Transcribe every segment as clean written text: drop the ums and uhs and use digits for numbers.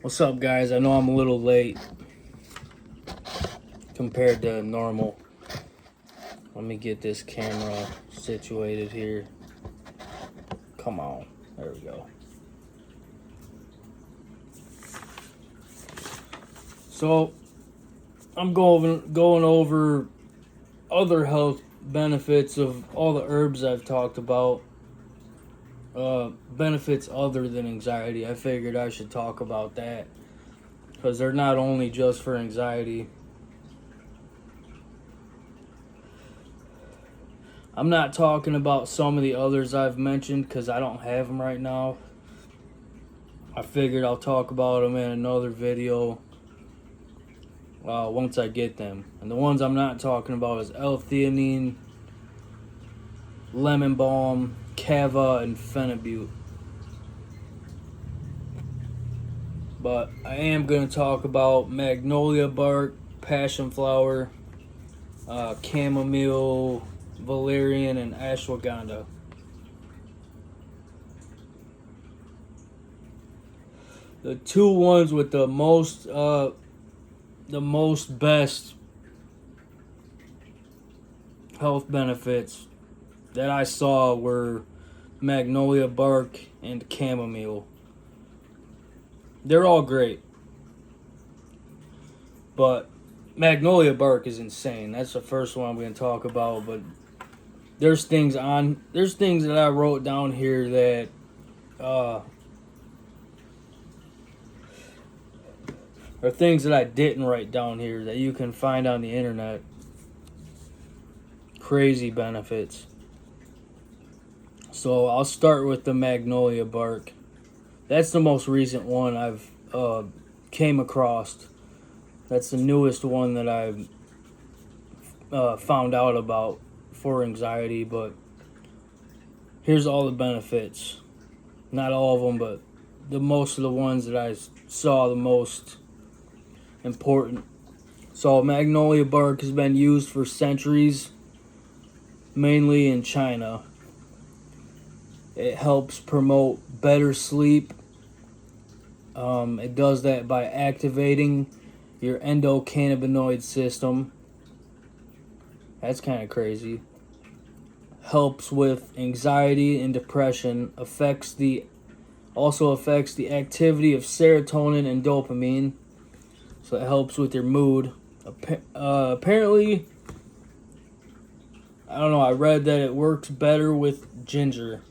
What's up, guys? I know I'm a little late compared to normal. Let me get this camera situated here. Come on. There we go. So, I'm going over other health benefits of all the herbs I've talked about. Benefits other than anxiety. I figured I should talk about that because they're not only just for anxiety. I'm not talking about some of the others I've mentioned because I don't have them right now. I figured I'll talk about them in another video once I get them. And the ones I'm not talking about is L-theanine, lemon balm, GABA, and phenibut. But I am going to talk about magnolia bark, passion flower, chamomile, valerian, and ashwagandha. The two ones with the most best health benefits that I saw were magnolia bark and chamomile. They're all great, but magnolia bark is insane. That's the first one I'm going to talk about. But there's things that I wrote down here that or things that I didn't write down here that you can find on the internet. Crazy benefits. So I'll start with the magnolia bark. That's the most recent one I've came across. That's the newest one that I've found out about for anxiety. But here's all the benefits. Not all of them, but the most of the ones that I saw the most important. So magnolia bark has been used for centuries, mainly in China. It helps promote better sleep. It does that by activating your endocannabinoid system. That's kind of crazy. Helps with anxiety and depression. Also affects the activity of serotonin and dopamine. So it helps with your mood. Apparently, I don't know, I read that it works better with ginger.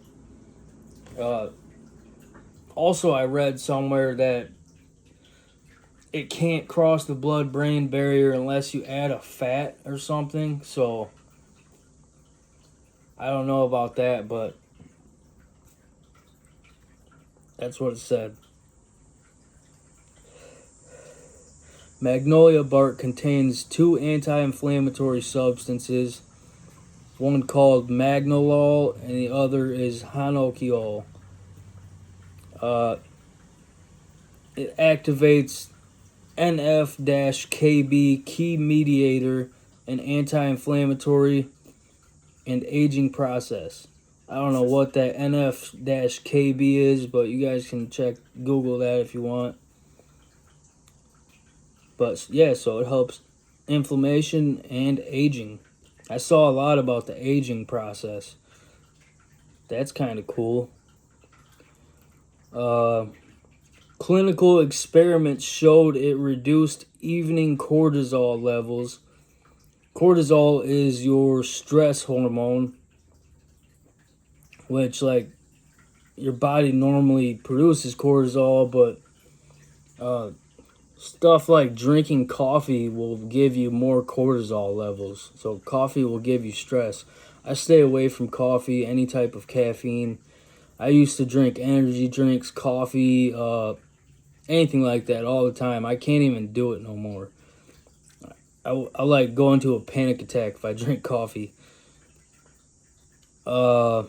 Also, I read somewhere that it can't cross the blood-brain barrier unless you add a fat or something. So, I don't know about that, but that's what it said. Magnolia bark contains two anti-inflammatory substances, one called magnolol and the other is hanokiol. It activates NF-KB key mediator, an anti-inflammatory and aging process. I don't know what that NF-KB is, but you guys can Google that if you want. But yeah, so it helps inflammation and aging. I saw a lot about the aging process. That's kind of cool. Clinical experiments showed it reduced evening cortisol levels. Cortisol is your stress hormone, which, like, your body normally produces cortisol, but stuff like drinking coffee will give you more cortisol levels. So coffee will give you stress. I stay away from coffee, any type of caffeine. I used to drink energy drinks, coffee, anything like that all the time. I can't even do it no more. I like go into a panic attack if I drink coffee. So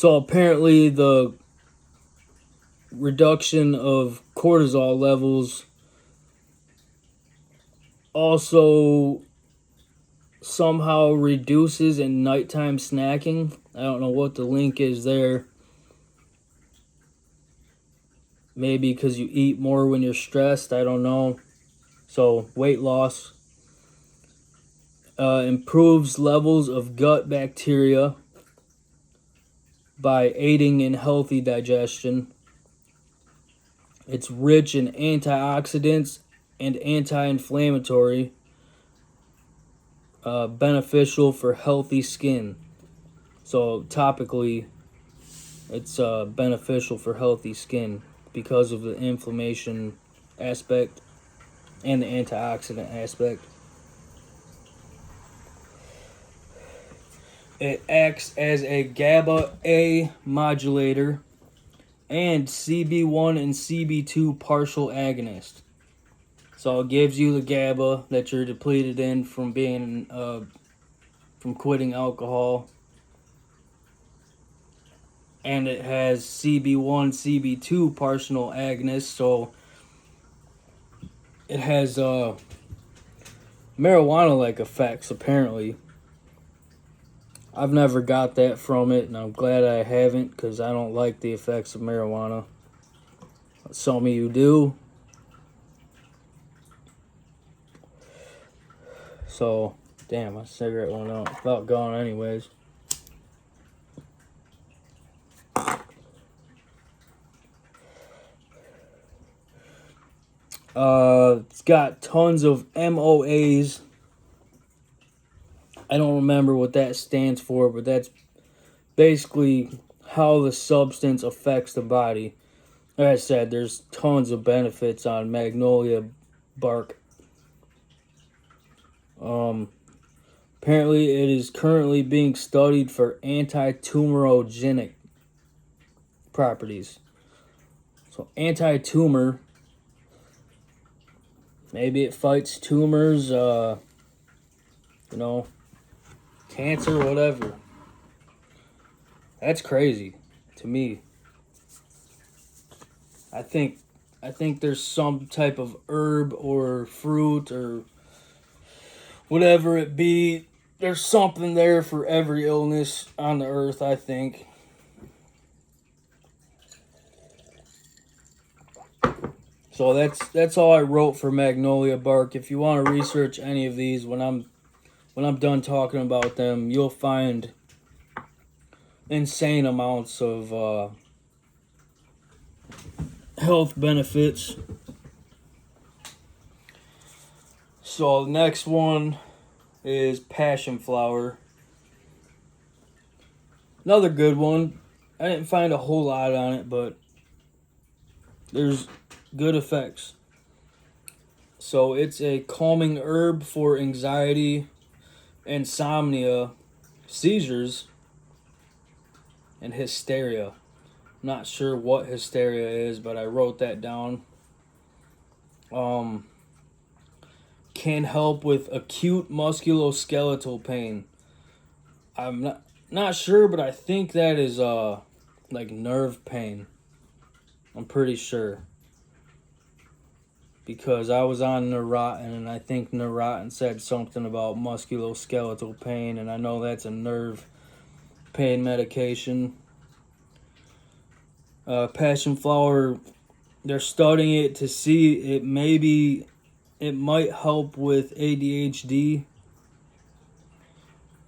apparently the reduction of cortisol levels also somehow reduces in nighttime snacking. I don't know what the link is there. Maybe because you eat more when you're stressed. I don't know. So weight loss. Improves levels of gut bacteria by aiding in healthy digestion. It's rich in antioxidants and anti-inflammatory, beneficial for healthy skin. So topically, it's beneficial for healthy skin because of the inflammation aspect and the antioxidant aspect. It acts as a GABA A modulator and CB1 and CB2 partial agonist. So it gives you the GABA that you're depleted in from being from quitting alcohol, and it has CB1, CB2 partial agonist. So it has marijuana-like effects apparently. I've never got that from it, and I'm glad I haven't because I don't like the effects of marijuana. Some of you do. So, damn, my cigarette went out. It's about gone anyways. It's got tons of MOAs. I don't remember what that stands for, but that's basically how the substance affects the body. Like I said, there's tons of benefits on magnolia bark. Apparently it is currently being studied for anti-tumorogenic properties. So anti-tumor, maybe it fights tumors, cancer, whatever. That's crazy to me. I think there's some type of herb or fruit or whatever it be. There's something there for every illness on the earth, I think. So that's all I wrote for magnolia bark. If you want to research any of these, when I'm done talking about them, you'll find insane amounts of health benefits. So the next one is passion flower. Another good one. I didn't find a whole lot on it, but there's good effects. So it's a calming herb for anxiety, insomnia, seizures, and hysteria. I'm not sure what hysteria is, but I wrote that down. Can help with acute musculoskeletal pain. I'm not sure, but I think that is like nerve pain. I'm pretty sure. Because I was on Neurotin, and I think Neurotin said something about musculoskeletal pain, and I know that's a nerve pain medication. Passion flower, they're studying it to see it might help with ADHD.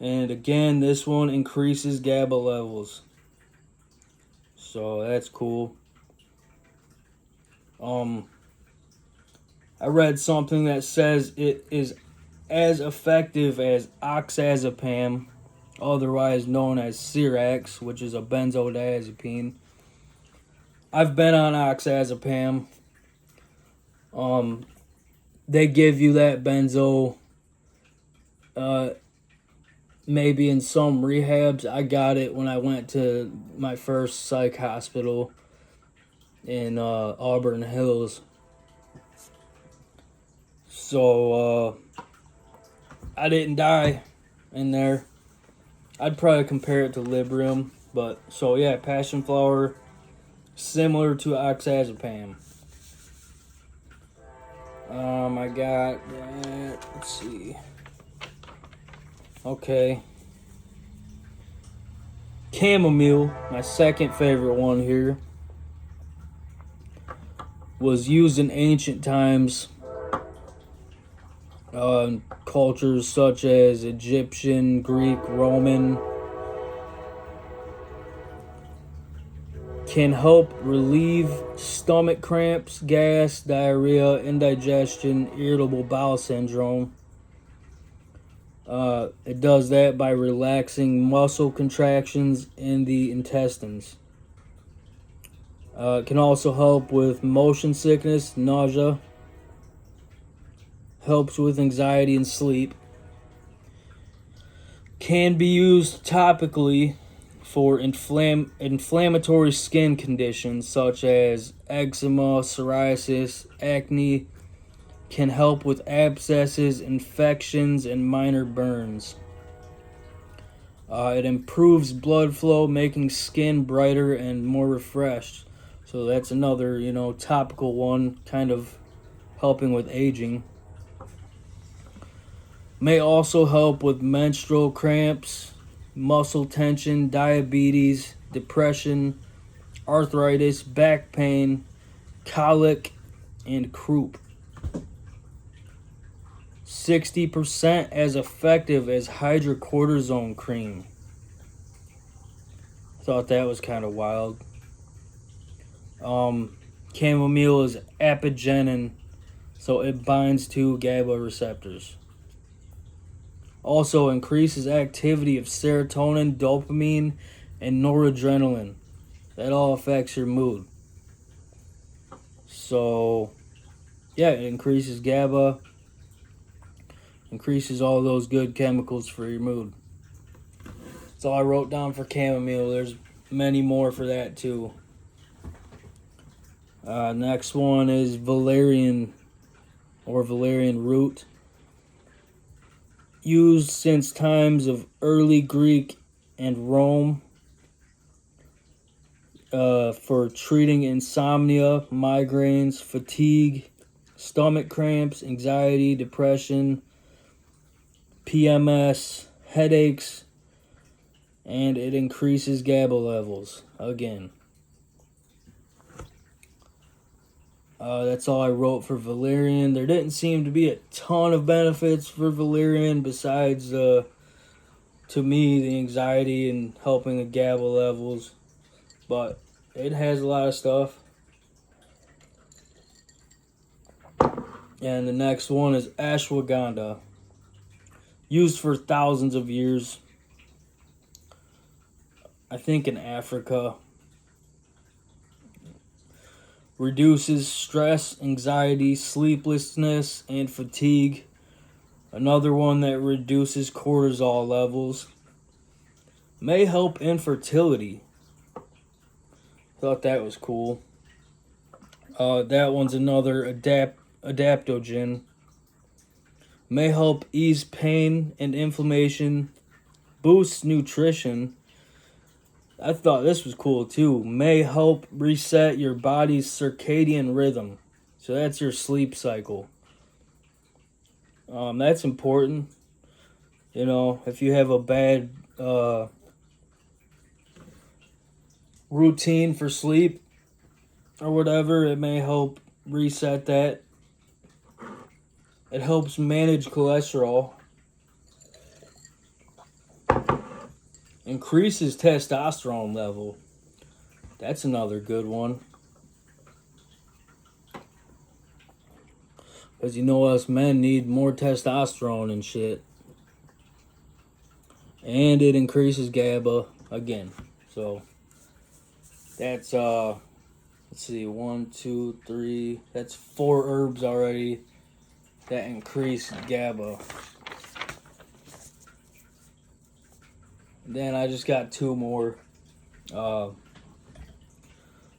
And again, this one increases GABA levels. So that's cool. I read something that says it is as effective as oxazepam, otherwise known as Cerax, which is a benzodiazepine. I've been on oxazepam. They give you that benzo maybe in some rehabs. I got it when I went to my first psych hospital in Auburn Hills. So I didn't die in there. I'd probably compare it to Librium, but so yeah, passion flower, similar to oxazepam. I got that. Let's see. Okay. Chamomile, my second favorite one here. was used in ancient times, cultures such as Egyptian, Greek, Roman. Can help relieve stomach cramps, gas, diarrhea, indigestion, irritable bowel syndrome. It does that by relaxing muscle contractions in the intestines. It can also help with motion sickness, nausea. Helps with anxiety and sleep. Can be used topically for inflammatory skin conditions such as eczema, psoriasis, acne. Can help with abscesses, infections, and minor burns. It improves blood flow, making skin brighter and more refreshed. So that's another, topical one, kind of helping with aging. May also help with menstrual cramps, muscle tension, diabetes, depression, arthritis, back pain, colic, and croup. 60% as effective as hydrocortisone cream. Thought that was kind of wild. Chamomile is apigenin, so it binds to GABA receptors. Also increases activity of serotonin, dopamine, and noradrenaline. That all affects your mood. So, yeah, it increases GABA, increases all those good chemicals for your mood. That's all I wrote down for chamomile. There's many more for that too. Next one is valerian or valerian root. Used since times of early Greek and Rome for treating insomnia, migraines, fatigue, stomach cramps, anxiety, depression, PMS, headaches, and it increases GABA levels again. That's all I wrote for valerian. There didn't seem to be a ton of benefits for valerian besides, to me, the anxiety and helping the GABA levels. But it has a lot of stuff. And the next one is ashwagandha. Used for thousands of years. I think in Africa. Reduces stress, anxiety, sleeplessness, and fatigue. Another one that reduces cortisol levels. May help infertility. Thought that was cool. That one's another adaptogen. May help ease pain and inflammation. Boosts nutrition. I thought this was cool too. May help reset your body's circadian rhythm. So that's your sleep cycle. That's important. If you have a bad routine for sleep or whatever, it may help reset that. It helps manage cholesterol. Increases testosterone level. That's another good one. Because us men need more testosterone and shit. And it increases GABA again. So that's let's see, 1, 2, 3. That's 4 herbs already that increase GABA. Then I just got 2 more.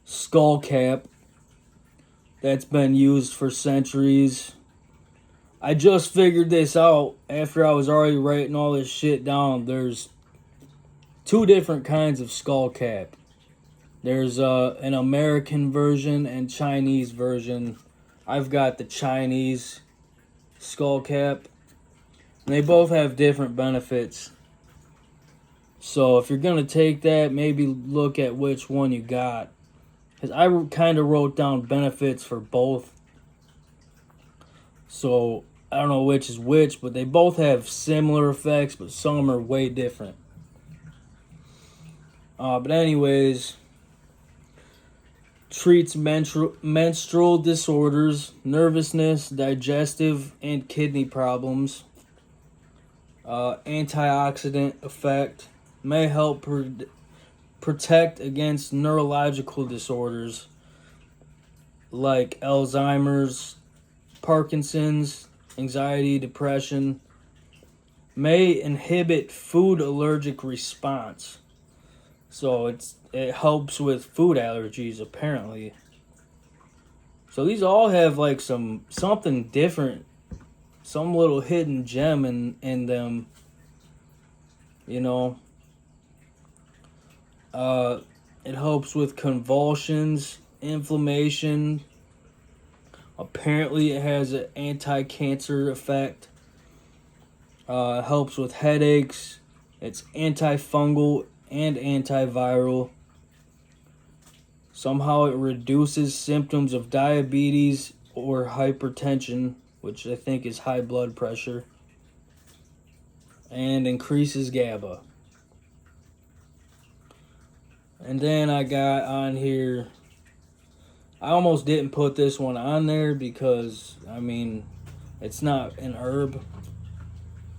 Skull cap. That's been used for centuries. I just figured this out after I was already writing all this shit down. There's 2 different kinds of skull cap. There's an American version and Chinese version. I've got the Chinese skull cap. And they both have different benefits. So if you're going to take that, maybe look at which one you got. because I kind of wrote down benefits for both. So I don't know which is which, but they both have similar effects, but some are way different. But anyways, treats menstrual disorders, nervousness, digestive and kidney problems. Antioxidant effect, may help protect against neurological disorders like Alzheimer's, Parkinson's, anxiety, depression. May inhibit food allergic response. So it helps with food allergies apparently. So these all have like something different, some little hidden gem in them, you know. It helps with convulsions, inflammation. Apparently, it has an anti-cancer effect. Helps with headaches. It's antifungal and antiviral. Somehow, it reduces symptoms of diabetes or hypertension, which I think is high blood pressure, and increases GABA. And then I got on here, I almost didn't put this one on there because, I mean, it's not an herb,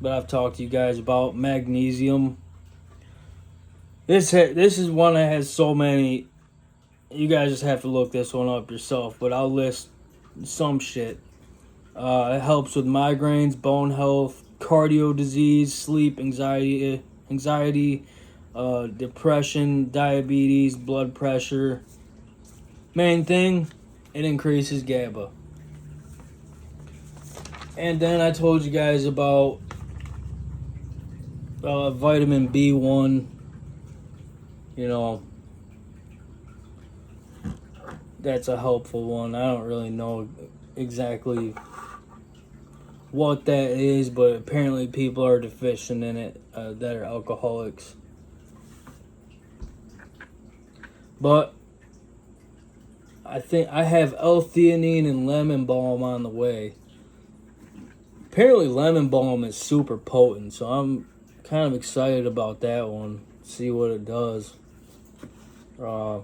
but I've talked to you guys about magnesium. This is one that has so many, you guys just have to look this one up yourself, but I'll list some shit. It helps with migraines, bone health, cardio disease, sleep, anxiety, depression, diabetes, blood pressure. Main thing, it increases GABA. And then I told you guys about vitamin B1. You know, that's a helpful one. I don't really know exactly what that is, but apparently people are deficient in it that are alcoholics. But I think I have L-theanine and lemon balm on the way. Apparently lemon balm is super potent, so I'm kind of excited about that one. See what it does. And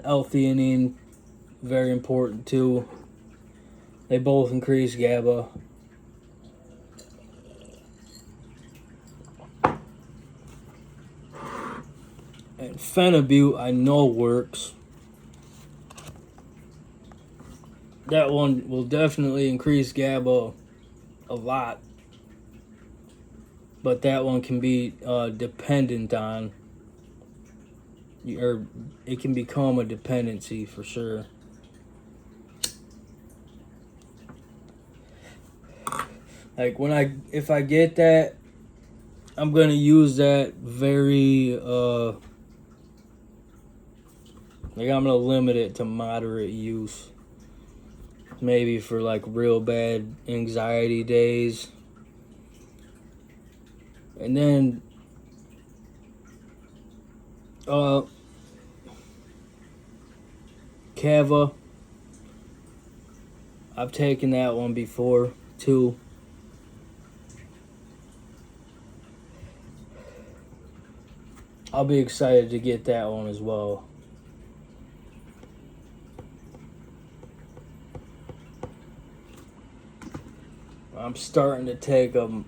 L-theanine, very important too. They both increase GABA. And phenibut I know works. That one will definitely increase GABA a lot. But that one can be dependent on, or it can become a dependency for sure. Like if I get that, I'm gonna use that very like I'm gonna limit it to moderate use. Maybe for like real bad anxiety days. And then Kava. I've taken that one before too. I'll be excited to get that one as well. I'm starting to take a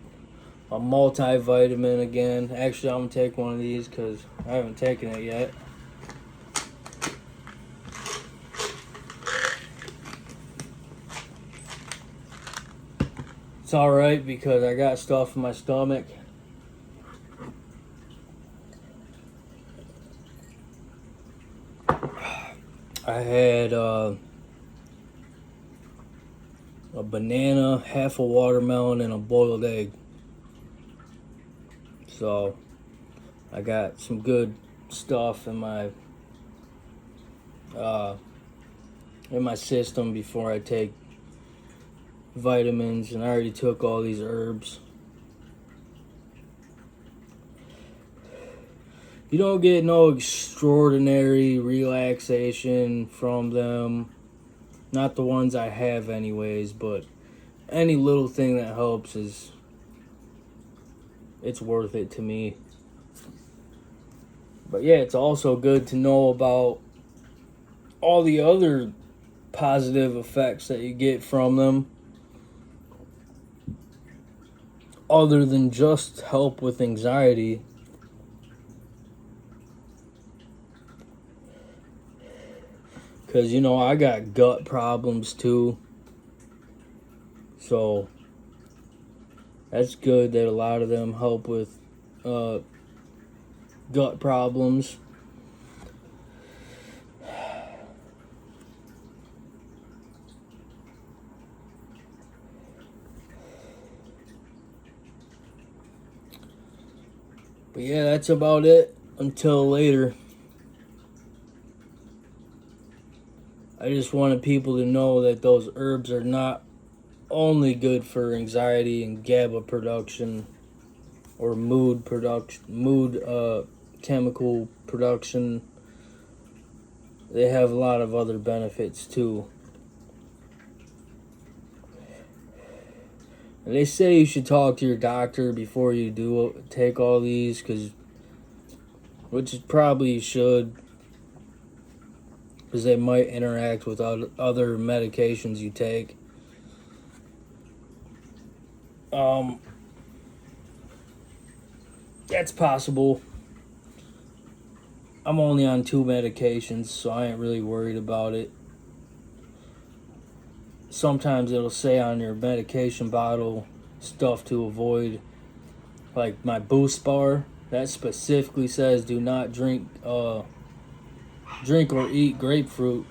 multivitamin again. Actually, I'm going to take one of these because I haven't taken it yet. It's alright because I got stuff in my stomach. I had a banana, half a watermelon, and a boiled egg. So I got some good stuff in my system before I take vitamins, and I already took all these herbs. You don't get no extraordinary relaxation from them. Not the ones I have anyways, but any little thing that helps it's worth it to me. But yeah, it's also good to know about all the other positive effects that you get from them, other than just help with anxiety. Because, I got gut problems too. So, that's good that a lot of them help with gut problems. But yeah, that's about it until later. I just wanted people to know that those herbs are not only good for anxiety and GABA production or mood chemical production. They have a lot of other benefits too. And they say you should talk to your doctor before you do take all these, which probably you should, because they might interact with other medications you take. That's possible. I'm only on 2 medications, so I ain't really worried about it. Sometimes it'll say on your medication bottle stuff to avoid, like my Boost bar. That specifically says do not drink or eat grapefruit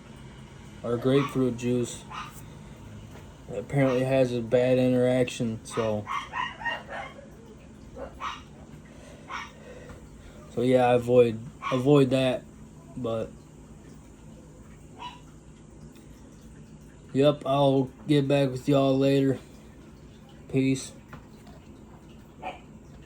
or grapefruit juice. It apparently has a bad interaction, so yeah, I avoid that. But yep, I'll get back with y'all later. Peace.